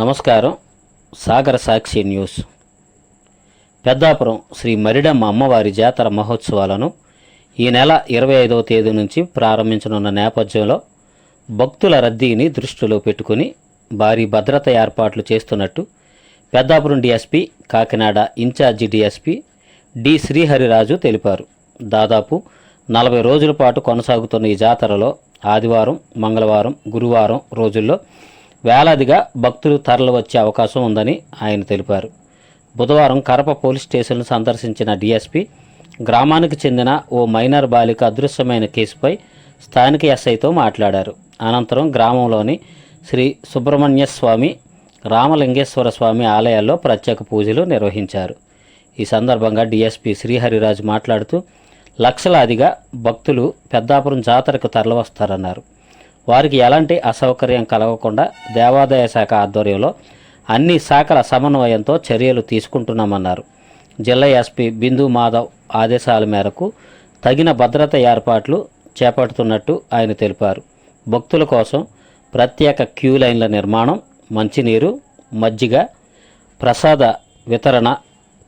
నమస్కారం. సాగర సాక్షి న్యూస్. పెద్దాపురం శ్రీ మరిడమ్మ అమ్మవారి జాతర మహోత్సవాలను ఈ నెల 25వ తేదీ నుంచి ప్రారంభించనున్న నేపథ్యంలో భక్తుల రద్దీని దృష్టిలో పెట్టుకుని భారీ భద్రత ఏర్పాట్లు చేస్తున్నట్టు Peddapuram DSP, Kakinada incharge DSP D Srihariraju తెలిపారు. దాదాపు 40 రోజుల పాటు కొనసాగుతున్న ఈ జాతరలో ఆదివారం, మంగళవారం, గురువారం రోజుల్లో వేలాదిగా భక్తులు తరలి వచ్చే అవకాశం ఉందని ఆయన తెలిపారు. బుధవారం కరప పోలీస్ స్టేషన్ను సందర్శించిన డీఎస్పీ గ్రామానికి చెందిన ఓ మైనర్ బాలిక అదృశ్యమైన కేసుపై స్థానిక ఎస్ఐతో మాట్లాడారు. అనంతరం గ్రామంలోని శ్రీ సుబ్రహ్మణ్య స్వామి, రామలింగేశ్వర స్వామి ఆలయాల్లో ప్రత్యేక పూజలు నిర్వహించారు. ఈ సందర్భంగా డీఎస్పీ శ్రీహరిరాజు మాట్లాడుతూ లక్షలాదిగా భక్తులు పెద్దాపురం జాతరకు తరలివస్తారన్నారు. వారికి ఎలాంటి అసౌకర్యం కలగకుండా దేవాదాయ శాఖ ఆధ్వర్యంలో అన్ని శాఖల సమన్వయంతో చర్యలు తీసుకుంటున్నామన్నారు. జిల్లా ఎస్పీ బిందు మాధవ్ ఆదేశాల మేరకు తగిన భద్రత ఏర్పాట్లు చేపడుతున్నట్టు ఆయన తెలిపారు. భక్తుల కోసం ప్రత్యేక క్యూ లైన్ల నిర్మాణం, మంచినీరు, మజ్జిగ, ప్రసాద వితరణ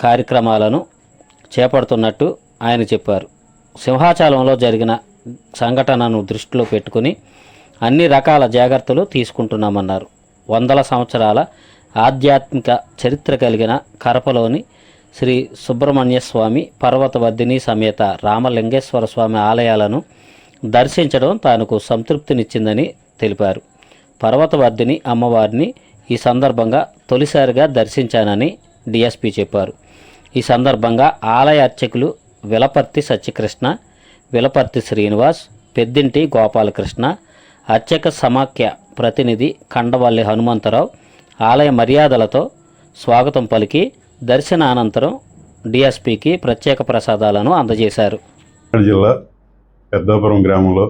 కార్యక్రమాలను చేపడుతున్నట్టు ఆయన చెప్పారు. సింహాచలంలో జరిగిన సంఘటనను దృష్టిలో పెట్టుకుని అన్ని రకాల జాగ్రత్తలు తీసుకుంటున్నామన్నారు. వందల సంవత్సరాల ఆధ్యాత్మిక చరిత్ర కలిగిన కరపలోని శ్రీ సుబ్రహ్మణ్య స్వామి, పర్వతవర్ధిని సమేత రామలింగేశ్వర స్వామి ఆలయాలను దర్శించడం తనకు సంతృప్తినిచ్చిందని తెలిపారు. పర్వతవర్ధిని అమ్మవారిని ఈ సందర్భంగా తొలిసారిగా దర్శించానని డీఎస్పీ చెప్పారు. ఈ సందర్భంగా ఆలయ అర్చకులు విలపర్తి సత్యకృష్ణ, విలపర్తి శ్రీనివాస్, పెద్దింటి గోపాలకృష్ణ, అర్చక సమాఖ్య ప్రతినిధి కండవల్లి హనుమంతరావు ఆలయ మర్యాదలతో స్వాగతం పలికి దర్శనానంతరం డీఎస్పీకి ప్రత్యేక ప్రసాదాలను అందజేశారు. జిల్లా పెద్దాపురం గ్రామంలో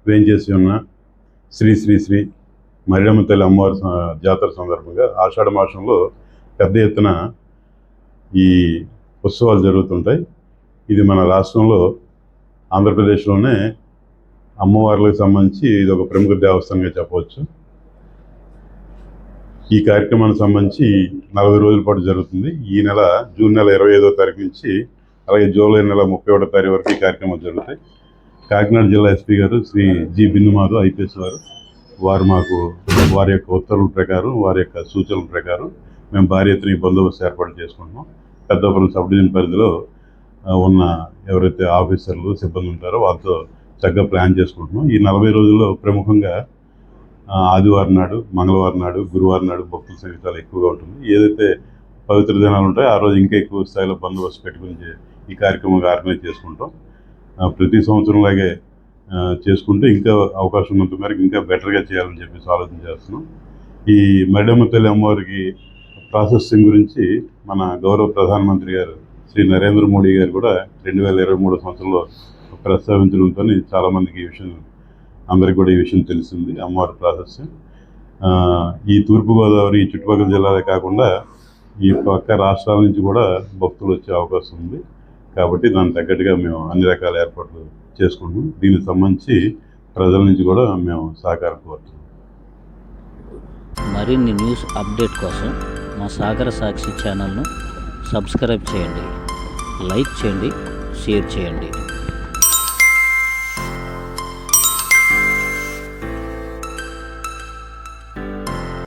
వేంచేసి ఉన్న శ్రీ శ్రీ శ్రీ మరిడమ్మ తల్లి అమ్మవారి జాతర సందర్భంగా ఆషాఢ మాసంలో పెద్ద ఎత్తున ఈ ఉత్సవాలు జరుగుతుంటాయి. ఇది మన రాష్ట్రంలో ఆంధ్రప్రదేశ్లోనే అమ్మవార్లకు సంబంధించి ఇది ఒక ప్రముఖ దేవస్థానంగా చెప్పవచ్చు. ఈ కార్యక్రమానికి సంబంధించి 40 రోజుల పాటు జరుగుతుంది. ఈ నెల జూన్ నెల 25వ తారీఖు నుంచి అలాగే జూలై నెల 31వ తారీఖు వరకు ఈ కార్యక్రమాలు జరుగుతాయి. కాకినాడ జిల్లా ఎస్పీ గారు శ్రీ జి బిందు మాధవ్ ఐపీఎస్ వారు మాకు వారి యొక్క ఉత్తర్వుల ప్రకారం, వారి యొక్క సూచనల ప్రకారం మేము భారీ ఎత్తున ఈ బందోబస్తు ఏర్పాటు చేసుకుంటున్నాం. పెద్దాపురం సబ్ డివిజన్ పరిధిలో ఉన్న ఎవరైతే ఆఫీసర్లు, సిబ్బంది ఉంటారో వాళ్ళతో చక్కగా ప్లాన్ చేసుకుంటున్నాం. ఈ 40 రోజుల్లో ప్రముఖంగా ఆదివారం నాడు, మంగళవారం నాడు, గురువారం నాడు భక్తుల సంఖ్య చాలా ఎక్కువగా ఉంటుంది. ఏదైతే పవిత్ర దినాలు ఉంటాయో ఆ రోజు ఇంకా ఎక్కువ స్థాయిలో బందోబస్తు పెట్టుకుని ఈ కార్యక్రమం ఆర్గనైజ్ చేసుకుంటాం. ప్రతి సంవత్సరంలాగే చేసుకుంటూ ఇంకా అవకాశం ఉన్నంత మేరకు ఇంకా బెటర్గా చేయాలని చెప్పేసి ఆలోచన చేస్తున్నాం. ఈ మరిడమ్మ తల్లి అమ్మవారికి ప్రాసెసింగ్ గురించి మన గౌరవ ప్రధానమంత్రి గారు శ్రీ నరేంద్ర మోడీ గారు కూడా 2023 సంవత్సరంలో ప్రస్తావించడంతో చాలామందికి ఈ విషయం, అందరికీ కూడా ఈ విషయం తెలిసింది. అమ్మవారి ప్రాసెస్ ఈ తూర్పుగోదావరి, ఈ చుట్టుపక్కల జిల్లాలే కాకుండా ఈ పక్క రాష్ట్రాల నుంచి కూడా భక్తులు వచ్చే అవకాశం ఉంది. కాబట్టి దానికి తగ్గట్టుగా మేము అన్ని రకాల ఏర్పాట్లు చేసుకుంటున్నాం. దీనికి సంబంధించి ప్రజల నుంచి కూడా మేము సహకారం కోరుతున్నాం. మరిన్ని న్యూస్ అప్డేట్ కోసం మా సాగర సాక్షి ఛానల్ను సబ్స్క్రైబ్ చేయండి, లైక్ చేయండి, షేర్ చేయండి.